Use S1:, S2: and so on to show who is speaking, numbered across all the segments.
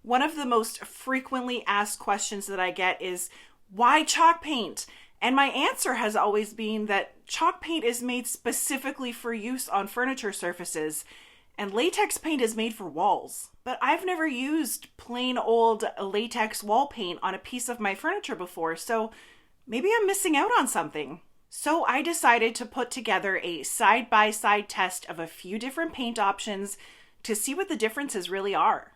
S1: One of the most frequently asked questions that I get is, why chalk paint? And my answer has always been that chalk paint is made specifically for use on furniture surfaces, and latex paint is made for walls. But I've never used plain old latex wall paint on a piece of my furniture before, so maybe I'm missing out on something. So I decided to put together a side-by-side test of a few different paint options to see what the differences really are.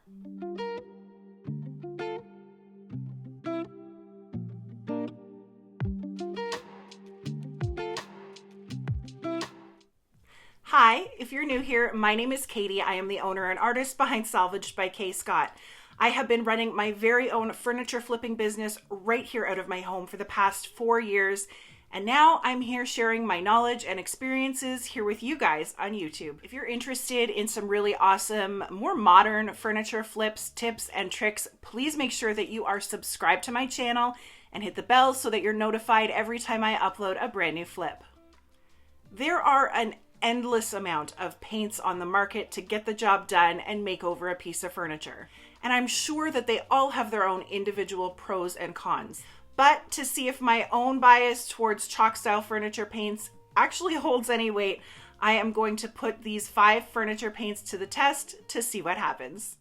S1: Hi, if you're new here, my name is Katie. I am the owner and artist behind Salvaged by K. Scott. I have been running my very own furniture flipping business right here out of my home for the past 4 years, and now I'm here sharing my knowledge and experiences here with you guys on YouTube. If you're interested in some really awesome, more modern furniture flips, tips, and tricks, please make sure that you are subscribed to my channel and hit the bell so that you're notified every time I upload a brand new flip. There are an endless amount of paints on the market to get the job done and make over a piece of furniture. And I'm sure that they all have their own individual pros and cons. But to see if my own bias towards chalk style furniture paints actually holds any weight, I am going to put these 5 furniture paints to the test to see what happens.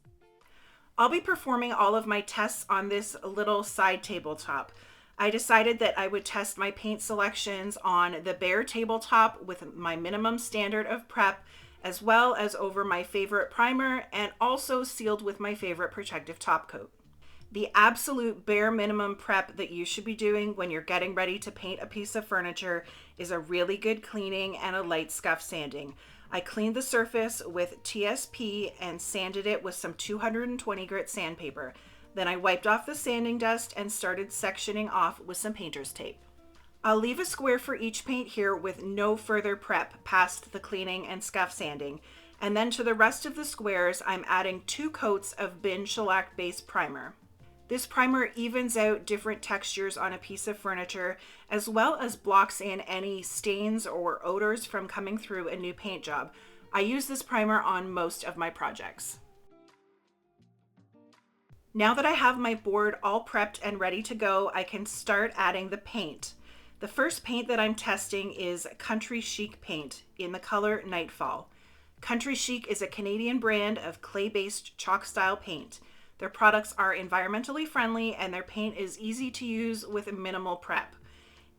S1: I'll be performing all of my tests on this little side tabletop. I decided that I would test my paint selections on the bare tabletop with my minimum standard of prep, as well as over my favorite primer, and also sealed with my favorite protective top coat. The absolute bare minimum prep that you should be doing when you're getting ready to paint a piece of furniture is a really good cleaning and a light scuff sanding. I cleaned the surface with TSP and sanded it with some 220 grit sandpaper. Then I wiped off the sanding dust and started sectioning off with some painter's tape. I'll leave a square for each paint here with no further prep past the cleaning and scuff sanding. And then to the rest of the squares, I'm adding 2 coats of bin shellac base primer. This primer evens out different textures on a piece of furniture, as well as blocks in any stains or odors from coming through a new paint job. I use this primer on most of my projects. Now that I have my board all prepped and ready to go, I can start adding the paint. The first paint that I'm testing is Country Chic paint in the color Nightfall. Country Chic is a Canadian brand of clay-based chalk style paint. Their products are environmentally friendly and their paint is easy to use with minimal prep.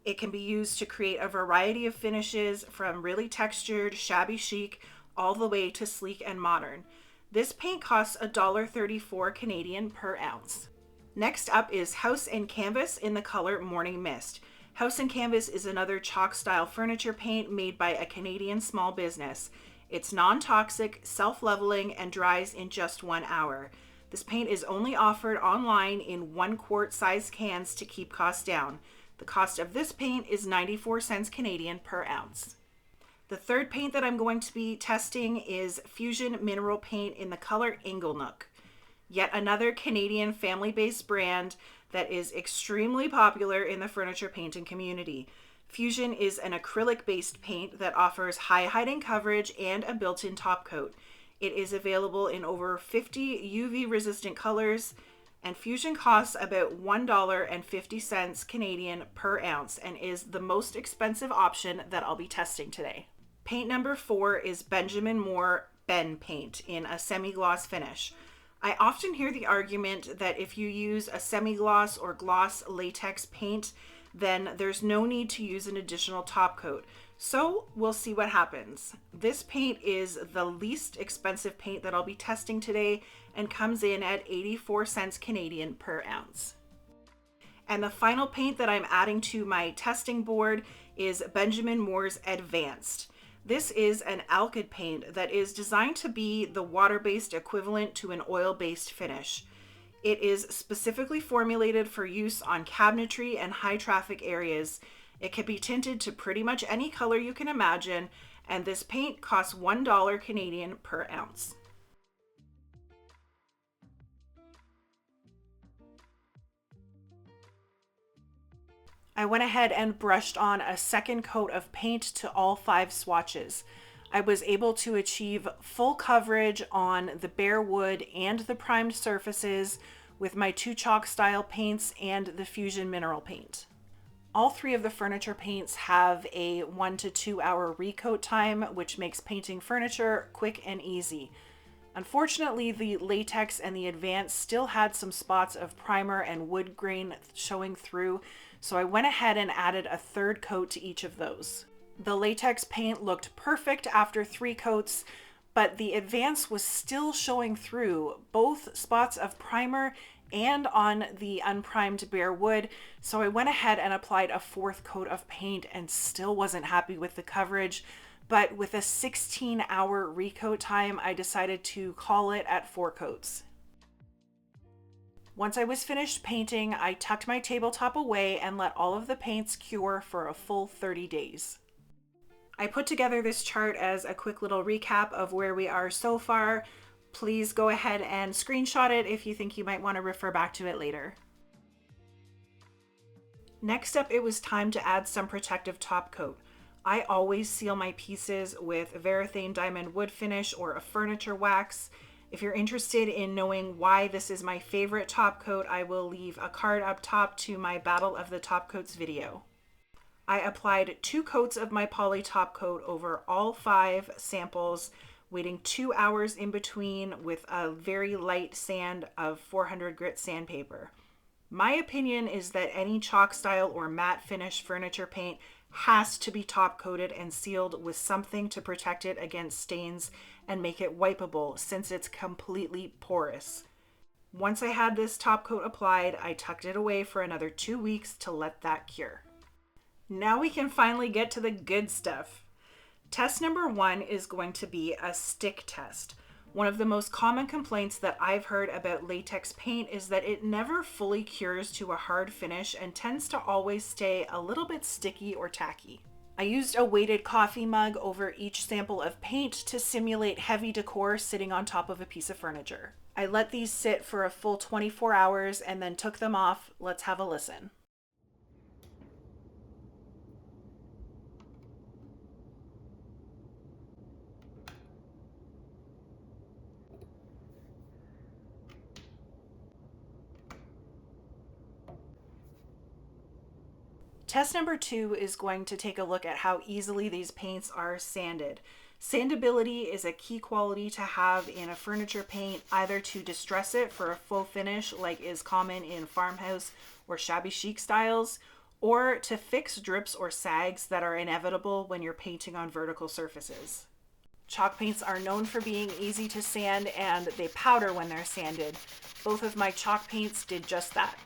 S1: It can be used to create a variety of finishes from really textured, shabby chic, all the way to sleek and modern. This paint costs $1.34 Canadian per ounce. Next up is House and Canvas in the color Morning Mist. House and Canvas is another chalk style furniture paint made by a Canadian small business. It's non-toxic, self-leveling, and dries in just 1 hour. This paint is only offered online in 1 quart size cans to keep costs down. The cost of this paint is 94 cents Canadian per ounce. The third paint that I'm going to be testing is Fusion Mineral Paint in the color Inglenook. Yet another Canadian family-based brand that is extremely popular in the furniture painting community. Fusion is an acrylic-based paint that offers high hiding coverage and a built-in top coat. It is available in over 50 UV-resistant colors, and Fusion costs about $1.50 Canadian per ounce and is the most expensive option that I'll be testing today. Paint number 4 is Benjamin Moore Ben paint in a semi-gloss finish. I often hear the argument that if you use a semi-gloss or gloss latex paint, then there's no need to use an additional top coat. So we'll see what happens. This paint is the least expensive paint that I'll be testing today and comes in at 84 cents Canadian per ounce. And the final paint that I'm adding to my testing board is Benjamin Moore's Advanced. This is an alkyd paint that is designed to be the water-based equivalent to an oil-based finish. It is specifically formulated for use on cabinetry and high-traffic areas. It can be tinted to pretty much any color you can imagine, and this paint costs $1 Canadian per ounce. I went ahead and brushed on a second coat of paint to all 5 swatches. I was able to achieve full coverage on the bare wood and the primed surfaces with my two chalk style paints and the Fusion mineral paint. All three of the furniture paints have a 1 to 2 hour recoat time, which makes painting furniture quick and easy. Unfortunately, the latex and the advanced still had some spots of primer and wood grain showing through, so I went ahead and added a third coat to each of those. The latex paint looked perfect after 3 coats, but the advanced was still showing through both spots of primer and on the unprimed bare wood, so I went ahead and applied a 4th coat of paint and still wasn't happy with the coverage. But with a 16-hour recoat time, I decided to call it at 4 coats. Once I was finished painting, I tucked my tabletop away and let all of the paints cure for a full 30 days. I put together this chart as a quick little recap of where we are so far. Please go ahead and screenshot it if you think you might want to refer back to it later. Next up, it was time to add some protective top coat. I always seal my pieces with Varathane diamond wood finish or a furniture wax. If you're interested in knowing why this is my favorite top coat, I will leave a card up top to my Battle of the Top Coats video. I applied 2 coats of my poly top coat over all 5 samples, waiting 2 hours in between with a very light sand of 400 grit sandpaper. My opinion is that any chalk style or matte finish furniture paint has to be top coated and sealed with something to protect it against stains and make it wipeable, since it's completely porous. Once I had this top coat applied, I tucked it away for another 2 weeks to let that cure. Now we can finally get to the good stuff. Test number 1 is going to be a stick test. One of the most common complaints that I've heard about latex paint is that it never fully cures to a hard finish and tends to always stay a little bit sticky or tacky. I used a weighted coffee mug over each sample of paint to simulate heavy decor sitting on top of a piece of furniture. I let these sit for a full 24 hours and then took them off. Let's have a listen. Test number 2 is going to take a look at how easily these paints are sanded. Sandability is a key quality to have in a furniture paint, either to distress it for a full finish like is common in farmhouse or shabby chic styles, or to fix drips or sags that are inevitable when you're painting on vertical surfaces. Chalk paints are known for being easy to sand and they powder when they're sanded. Both of my chalk paints did just that.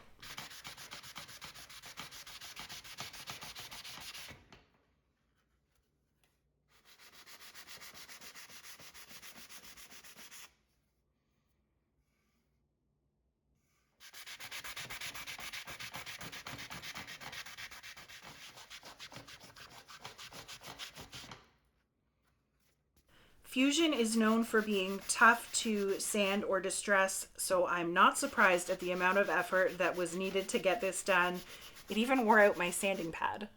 S1: Fusion is known for being tough to sand or distress, so I'm not surprised at the amount of effort that was needed to get this done. It even wore out my sanding pad.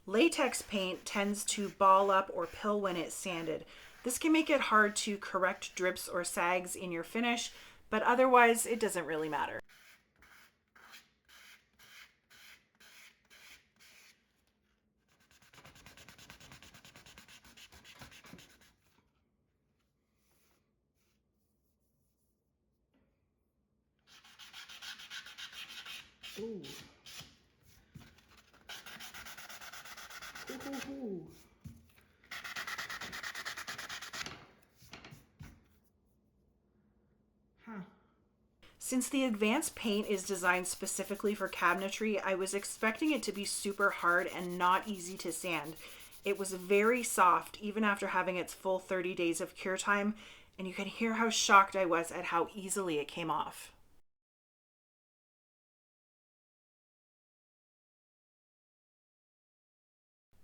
S1: Latex paint tends to ball up or pill when it's sanded. This can make it hard to correct drips or sags in your finish, but otherwise it doesn't really matter. Ooh. Ooh. Huh. Since the advanced paint is designed specifically for cabinetry, I was expecting it to be super hard and not easy to sand. It was very soft even after having its full 30 days of cure time, and you can hear how shocked I was at how easily it came off.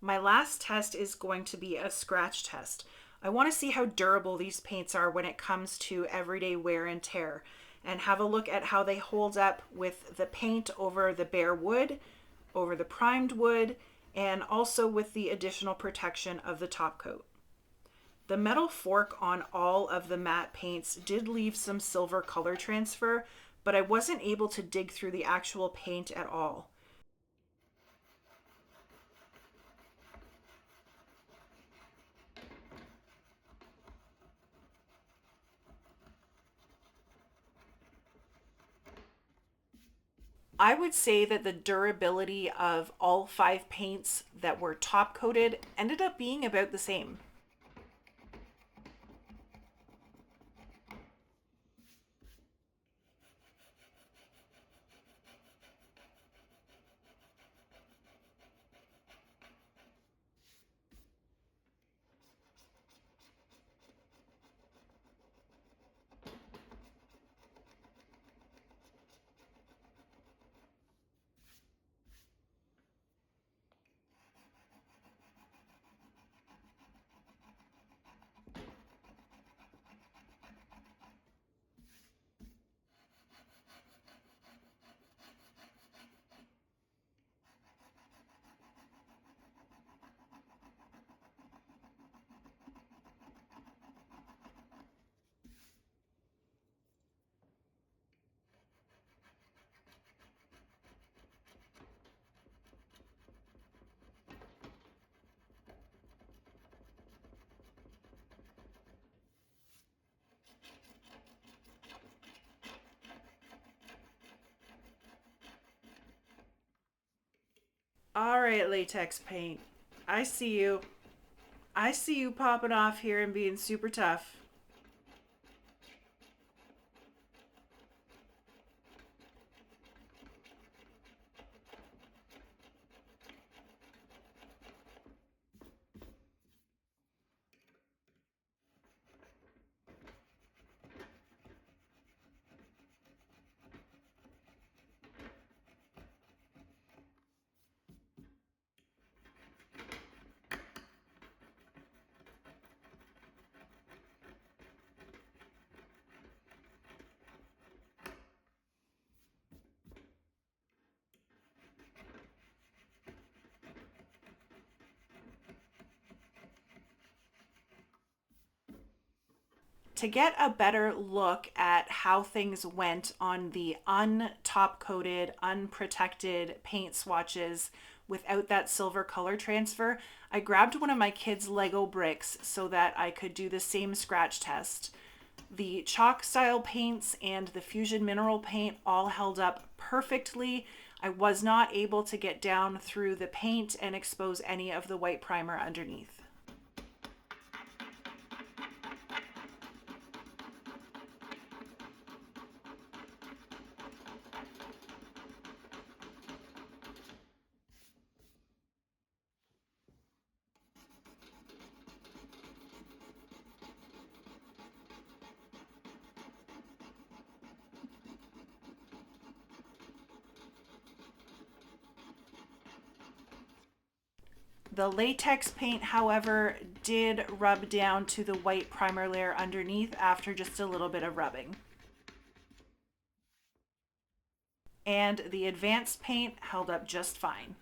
S1: My last test is going to be a scratch test. I want to see how durable these paints are when it comes to everyday wear and tear, and have a look at how they hold up with the paint over the bare wood, over the primed wood, and also with the additional protection of the top coat. The metal fork on all of the matte paints did leave some silver color transfer, but I wasn't able to dig through the actual paint at all. I would say that the durability of all 5 paints that were top coated ended up being about the same. All right, latex paint. I see you. I see you popping off here and being super tough. To get a better look at how things went on the untop coated, unprotected paint swatches without that silver color transfer, I grabbed one of my kids' Lego bricks so that I could do the same scratch test. The chalk style paints and the fusion mineral paint all held up perfectly. I was not able to get down through the paint and expose any of the white primer underneath. The latex paint, however, did rub down to the white primer layer underneath after just a little bit of rubbing. And the advanced paint held up just fine.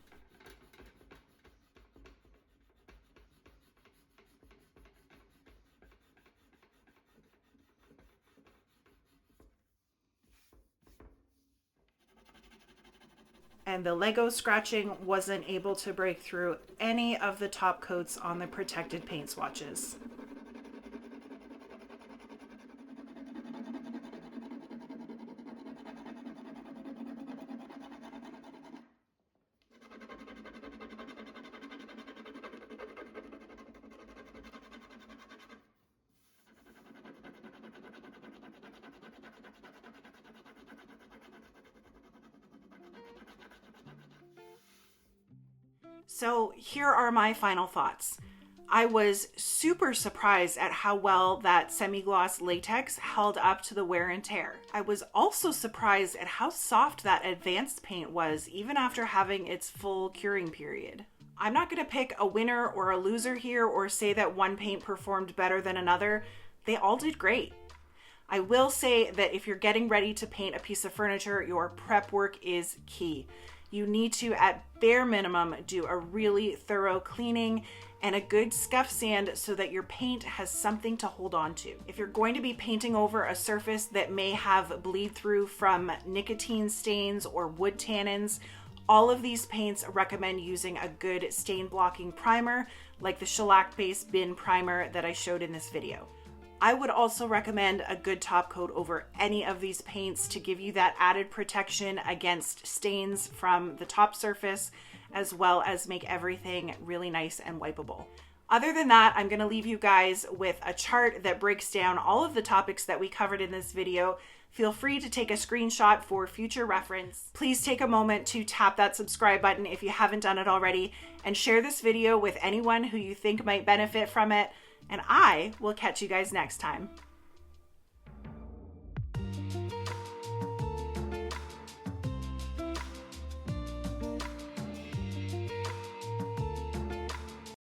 S1: And the Lego scratching wasn't able to break through any of the top coats on the protected paint swatches. So here are my final thoughts. I was super surprised at how well that semi-gloss latex held up to the wear and tear. I was also surprised at how soft that advanced paint was even after having its full curing period. I'm not going to pick a winner or a loser here or say that one paint performed better than another. They all did great. I will say that if you're getting ready to paint a piece of furniture, your prep work is key. You need to, at bare minimum, do a really thorough cleaning and a good scuff sand so that your paint has something to hold on to. If you're going to be painting over a surface that may have bleed through from nicotine stains or wood tannins, all of these paints recommend using a good stain blocking primer like the Shellac based bin primer that I showed in this video. I would also recommend a good top coat over any of these paints to give you that added protection against stains from the top surface, as well as make everything really nice and wipeable. Other than that, I'm going to leave you guys with a chart that breaks down all of the topics that we covered in this video. Feel free to take a screenshot for future reference. Please take a moment to tap that subscribe button if you haven't done it already, and share this video with anyone who you think might benefit from it. And I will catch you guys next time.